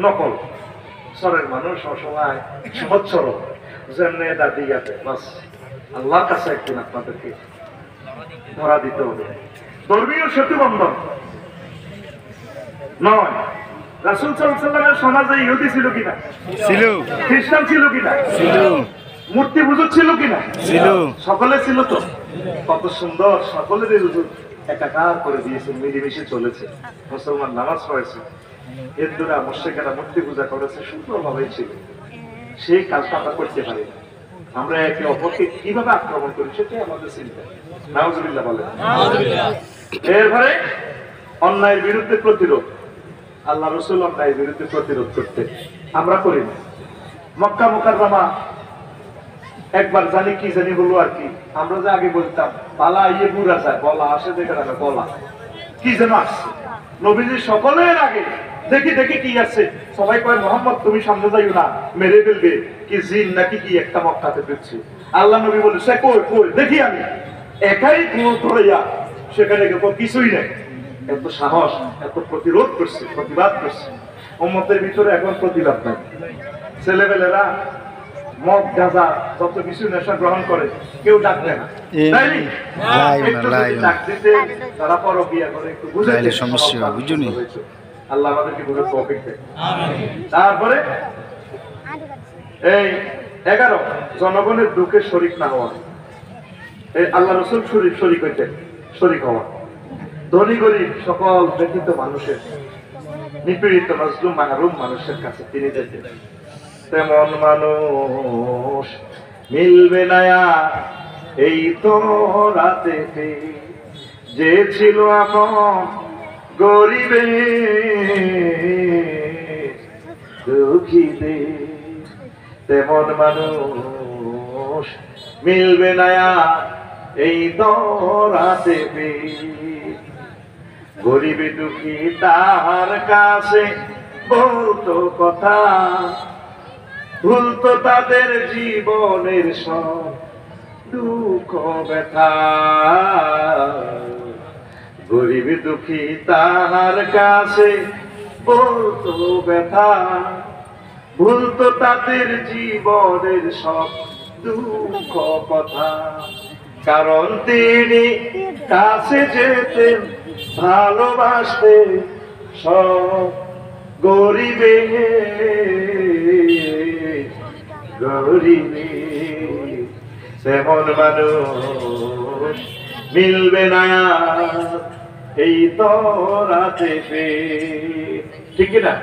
নকল সরের মানুষ সবসময় সহজ সরল যেমনি দাদি গেছে বাস আল্লাহর কাছে একদিন আপনাদেরকে ধরা দিতে হবে। ধর্মীয় সেতু বন্ধন নয়। রাসূল সাল্লাল্লাহু আলাইহি ওয়াসাল্লামের সমাজে ইহুদি ছিল কিনা? ছিল। খ্রিস্টান ছিল কিনা? ছিল। মূর্তি পূজক ছিল কিনা? ছিল। সকলে ছিল। তো কত সুন্দর সকলেরই রুজু একাকার করে দিয়েছে, মিলেমিশে চলেছে। মুসলমান নামাজ পড়েছে, হিন্দুরা মুশরিকেরা মূর্তি পূজা করেছে, সুন্দরভাবেই ছিল। সেই কাজটা আমরা করতে পারি না। আমরা একে অপরকে কিভাবে আক্রমণ করি সেটাই আমাদের চিন্তা। নাউজুবিল্লাহ বলেন। এরপরে অন্যায়ের বিরুদ্ধে প্রতিরোধ। আল্লাহ রাসূল অন্যায়ের বিরুদ্ধে প্রতিরোধ করতে আমরা করি না। মক্কা মুকাররমা একবার জানি কি জানি হলো আর কি, আমরা যে আগে বলতাম পালা ইয়ে বুড়া যায় বলা আসে দেখে না বলা কি যেন আসছে নবীজি সকলের আগে দেখি দেখি কি আছে, সবাই কয় মোহাম্মদ তুমি সামনে যাইও না মেরে ফেলবে, কি জিন নাকি কি একটা মক্কাতে ফিরছে। আল্লাহ নবী বলে সে কই কই দেখি আমি একাই ধরাইয়া সেখানে কিছুই নেই। এত সাহস, এত প্রতিরোধ করছে, প্রতিবাদ করছে। উম্মতের ভিতরে এখন প্রতিবাদ নাই। ছেলেবেলেরা মদ গাঁজা যত কিছু নেশা গ্রহণ করে কেউ ডাক দেয় না, ডাক দিতে তারা পরকিয়া করে একটু বুঝাইলে সমস্যা বুঝুনি। আল্লাহ আমাদেরকে বুঝে তৌফিক দেয়। তারপরে এই 11 জনগণের দুঃখে শরীক না হওয়া। এই আল্লাহ রাসূল শরীক হইতেন, শরীক হওয়া। ধনী গরিব সকল ব্যতীত মানুষের নিপীড়িত মাজলুম মাহরুম মানুষের কাছে তিনি যেতেন। তেমন মানুষ মিলবে না এই তো রাতে, যে ছিল আপন গরিবে দুঃখীতে। তেমন মানুষ মিলবে না এই তো রাতে, গরিবে দুঃখী তাহার কাছে বলতো কথা, ভুলতো তাদের জীবনের সব দুঃখ ব্যথা। গরিব দুঃখী তাহার কাছে বলতো ব্যথা, ভুলতো তাদের জীবনের সব দুঃখ কথা। কারণ তিনি কাছে যেতেন ভালোবাসতে সব গরিবে গরিবে। তেমন মানুষ মিলবে না এই তো রাতে, ঠিক না?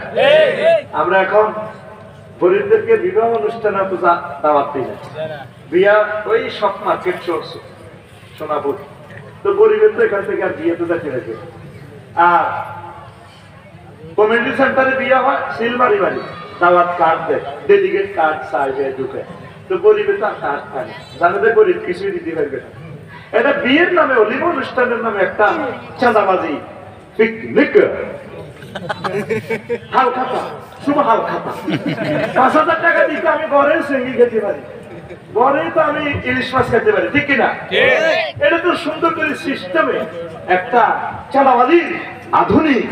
আমরা এখন গরিবদেরকে বিবাহ অনুষ্ঠানে তো দাওয়াত দিই না, বিয়া ওই সব মার্কেট চলছে সোনাপুর, তো গরিবের তো এখান থেকে আর বিয়ে তো দেখে রেখে। আর কমিউনিটি সেন্টারে বিয়ে হয় সিলমারি বাড়ি, দাওয়াত কার্ড দেয়, ডেলিগেট কার্ড চাইবে ঢুকে, তো গরিবে তো আর কার্ড খায় না, জানে যে গরিব কিছুই দিতে পারবে না। এটা বিয়ের নামে অলিভ অনুষ্ঠানের নামে একটা চাঁদাবাজি, পিকনিক, হাল খাতা, শুভ হাল খাতা। 5,000 টাকা দিতে আমি ঘরে সিঙ্গি খেতে পারি, ঘরে তো আমি ইলিশ মাছ খেতে পারি, ঠিক কিনা? এটা তো সুন্দর করে সিস্টেমে একটা চাঁদাবাজির আধুনিক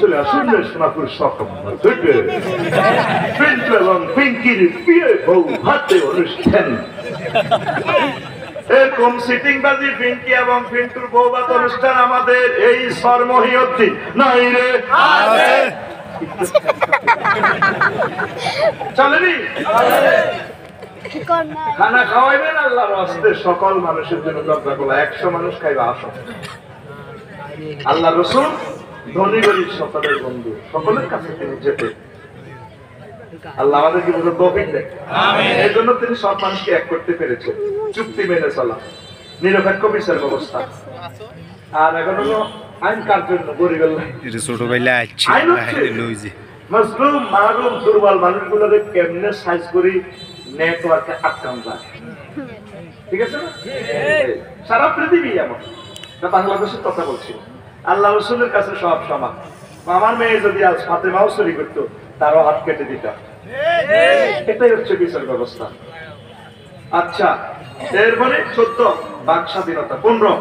চলে আসুন সোনাপুর পিন্টু এবং পিঙ্কির বিয়ে বউ হাতে অনুষ্ঠান। এরকম সিটিং বাজি পিঙ্কি এবং পিন্টুর বউভাত অনুষ্ঠান আমাদের এই সরমহিয়দ্দিন নাই রে চলেনি। খানা খাওয়াইবেন আল্লাহর হস্তে সকল মানুষের জন্য দরজা খোলা, 100 মানুষ খাইবা আসো। আল্লাহ রাসূল ধনী গরিব সকলের বন্ধু, সকলের কাছে তিনি যেতেন। আল্লাহ আমাদেরকে বুঝে তৌফিক দেয়। এই জন্য তিনি সব মানুষকে এক করতে পেরেছেন, চুক্তি মেনে চলা, নিরপেক্ষ বিচার ব্যবস্থা। আর এখন হলো আইন কার জন্য? গরিবের মাজলুম মাহরুম দুর্বল মানুষগুলোকে কেমনে সাইজ করি নেটওয়ার্কে আটকান যায়, ঠিক আছে না? সারা পৃথিবী এমন, বাংলাদেশের কথা বলছি। আল্লাহ রাসূলের কাছে সব সমান। আমার মেয়ে যদি আজ ফাতেমাও চুরি করতো তারও হাত কেটে দিতাম। এটাই হচ্ছে বিচার ব্যবস্থা। আচ্ছা, এরপরে 14 বাক স্বাধীনতা, 15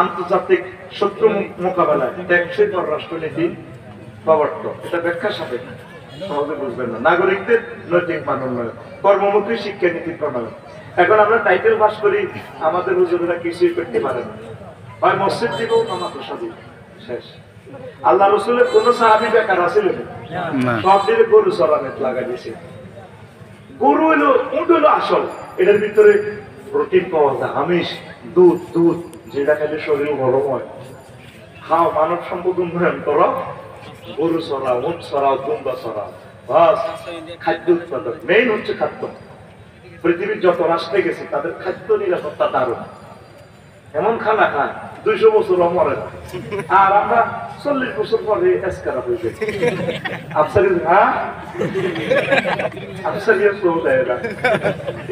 আন্তর্জাতিক শত্রু মোকাবেলায় টেকসই পররাষ্ট্রনীতি প্রবর্তন, এটা ব্যাখ্যা সাপেক্ষ, সহজে বুঝবেন না। নাগরিকদের নৈতিক মান উন্নয়ন, কর্মমুখী শিক্ষানীতি প্রণয়ন। এখন আমরা টাইটেল পাস করি, আমাদের হুজুরেরা কিছুই করতে পারে না, হয় মসজিদ দিব না মাদ্রাসা দিব, শেষ। আল্লাহ রসুলের কোন সাহাবী বেকার আছিল না, সব দিকে গরু চড়ানোর লাগা দিয়েছে। গরু হলো, উট হলো আসল, এটার ভিতরে প্রোটিন পাওয়া যায়, আমিষ, দুধ, দুধ যেটা খেলে শরীর গরম হয়। খাও, মানব সম্পদ উন্নয়ন করো, গরু চড়াও, উট চড়াও, দুম্বা চড়াও, বাস। খাদ্য উৎপাদন মেইন হচ্ছে খাদ্য। পৃথিবীর যত রাষ্ট্রে গেছে তাদের খাদ্য নিরাপত্তা দারুণ, এমন খানা খায় 200 বছর মরে না, আর আমরা 40 বছর পরে এসকারা হয়ে যাই। আফসারি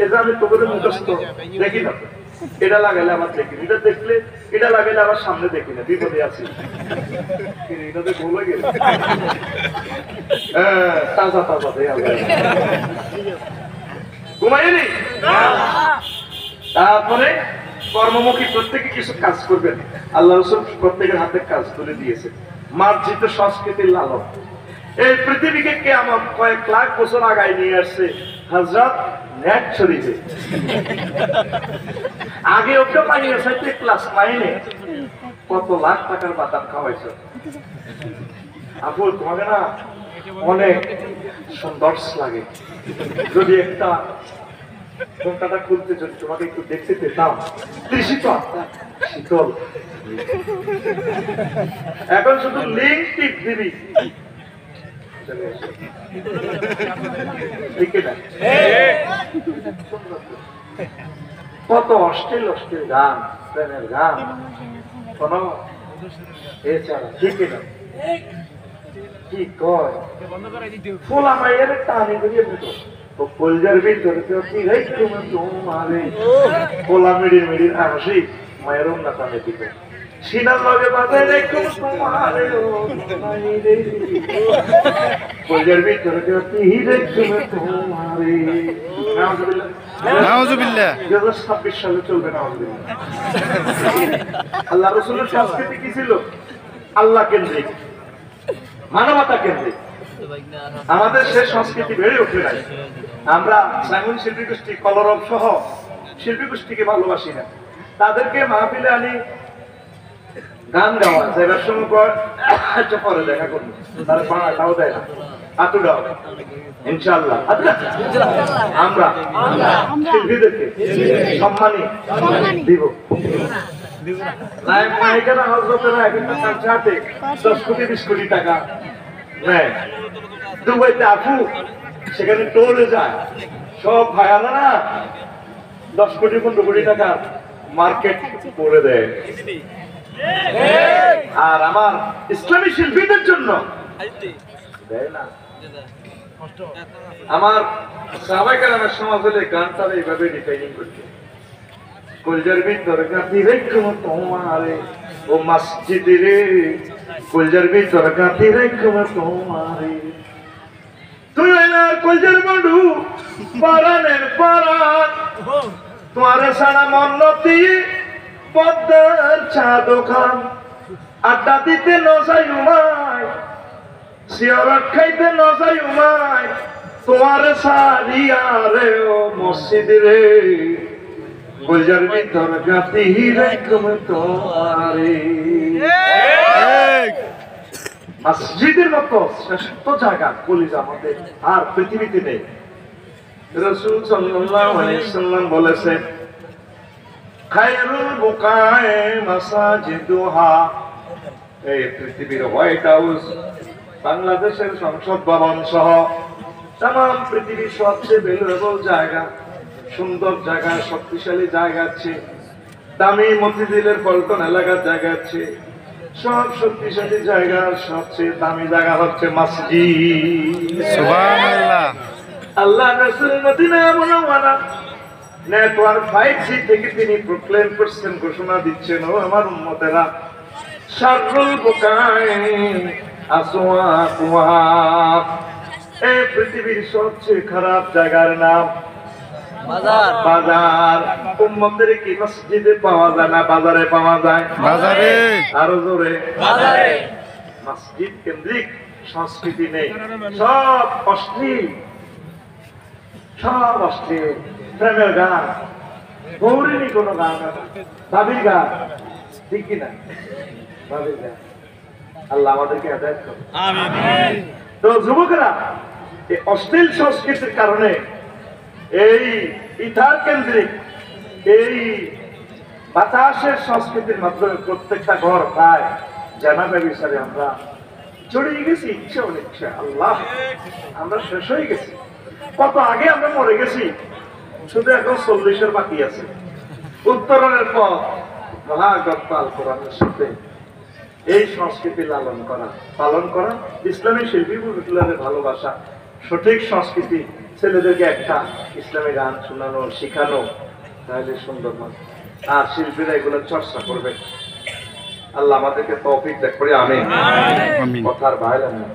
এটা আমি তোমাদের মুখস্থ দেখি না, এটা লাগাইলে আবার দেখি, এটা দেখলে এটা লাগাইলে আবার সামনে দেখি না, বিপদে আছি। এটাতে ভুলে গেল, তাজা তাজা দেয়া ঘুমাইনি। তারপরে কর্মমুখী প্রত্যেকে কিছু কাজ করবেন, আল্লাহ রাসূল প্রত্যেকের হাতে কাজ তুলে দিয়েছে। মার্জিত সংস্কৃতির লালন, এই পৃথিবীকে কিয়ামত কয়েক লাখ বছর আগায় নিয়ে আসছে হযরত নেট শরীফে। আগে ওকে পাইয়ে সাইতে ক্লাস 9-এ কত লাখ টাকার বাদাম খাওয়াইছে। আপু তোমাকে না অনেক সুন্দর লাগে, যদি একটা ঘন্টাটা খুলতে যদি তোমাকে একটু দেখতে পেতাম, তৃষিত আত্মা শীতল। এখন শুধু লিঙ্ক টিপ দিবি, কত অশ্লীল অশ্লীল গান, প্রেমের গান, কোন এছাড়া ঠিক না কি কয় ফোলা মাইয়ের টানি করিয়ে দিত কলজার ভিতরে তোমারে ফোলা মিড়ি মিড়ি হাসি মায়ের না টানে দিত সিনার লগে বাজায় রেখো তোমারে কলজার ভিতরে তোমারে। নাউজুবিল্লাহ 2026 সালে চলবে নাউজুবিল্লাহ। আল্লাহ রাসূলের সংস্কৃতি কি ছিল? আল্লাহ কেন্দ্রিক, মানবতা কেন্দ্রিক। আমাদের সে সংস্কৃতি বেড়ে ওঠে নাই। আমরা সাইমন শিল্পী গোষ্ঠী, কলরব সহ শিল্পী গোষ্ঠীকে ভালোবাসি না। তাদেরকে মাহফিলে আনি গান গাওয়া যাইবার সময় পরে দেখা করবো, তারা পাওয়া দেয় না, আতুডাও ইনশাআল্লাহ। আমরা শিল্পীদেরকে সম্মানী দিব। নায়ক নায়িকারা হজরতেরা একটা কনসার্টে 10 কোটি 20 কোটি টাকা নেয়। দুবাইতে আপু সেখানে টোলে যায়, সব ভাইয়ারা না 10 কোটি 15 কোটি টাকা মার্কেট করে দেয়। আর আমার ইসলামী শিল্পীদের জন্য দেয় না। আমার সাহাবায়ে কেরামের সমাজ হলে গানটা এইভাবে ডিজাইনিং করছে, কলজার ভিতরে গাঁথি রেখো তোমারে ও মসজিদ রে, কলজার ভিতরে গাঁথি রেখো তোমারে, তুই আমার কলজার বন্ধু পরাণের পরাণ, তোমার সারা মন্নতি পদ্মার চাঁদ খান, আড্ডা দিতে নজাই উমায়, সিয়ারত খাইতে নজাই উমায়, তোমার সারিয়া রে ও মসজিদ রে, কলজার ভিতর গাঁথি রেখো তোমারে। মসজিদের মতো শ্রেষ্ঠ জায়গা কলিজা আমাদের আর পৃথিবীতে নেই। রাসূল সাল্লাল্লাহু আলাইহি ওয়াসাল্লাম বলেছেন, খায়রুল বুকায়ে মাসাজিদুহা, এই পৃথিবীর হোয়াইট হাউস, বাংলাদেশের সংসদ ভবন সহ तमाम পৃথিবীর সবচেয়ে ভ্যালুয়েবল জায়গা, সুন্দর জায়গা, শক্তিশালী জায়গা আছে, দামি মতিঝিলের পল্টন এলাকার জায়গা আছে, সব শক্তিশালী জায়গা, সবচেয়ে দামি জায়গা হচ্ছে মসজিদ। সুবহানাল্লাহ। আল্লাহ রাসূল মদিনা মুনাওয়ারা নেটওয়ার্ক 5G থেকে তিনি প্রক্লেম করছেন, ঘোষণা দিচ্ছেন, ও আমার উম্মতেরা, শাররুল বুকায়ে আসওয়াকুহা, এই পৃথিবীর সবচেয়ে খারাপ জায়গার নাম বাজার। বাজার উম্মতের কি মসজিদে পাওয়া যায় না বাজারে পাওয়া যায়? বাজারে। আরো জোরে বাজারে। মসজিদ কেন্দ্রিক সংস্কৃতি নেই, সব অশ্লীল, সব অশ্লীল, প্রেমের গান, গৌরিনী কোনো গান, ভাবির গান, ঠিক কিনা? ভাবির গান। আল্লাহ আমাদেরকে হেদায়েত করুন। তো যুবকেরা, এই অশ্লীল সংস্কৃতির কারণে এই ইথার কেন্দ্রিক এই বাতাসের সংস্কৃতির মাধ্যমে প্রত্যেকটা ঘর প্রায় জানাবে বিচারে আমরা জড়িয়ে গেছি, ইচ্ছে অনিচ্ছে। আল্লাহ, আমরা শেষ হয়ে গেছি, কত আগে আমরা মরে গেছি, শুধু এখন 40-এর বাকি আছে। উত্তরণের পর মহাগপ্পাল কোরআনের সাথে এই সংস্কৃতি লালন করা, পালন করা, ইসলামী শিল্পীগুলোর ভালোবাসা, সঠিক সংস্কৃতি, ছেলেদেরকে একটা ইসলামী গান শোনানো, শিখানো, তাহলে সুন্দর হয়। আর শিল্পীরা এগুলো চর্চা করবে। আল্লাহ আমাদেরকে তৌফিক দান করে। আমিন। কথার বাইরে না।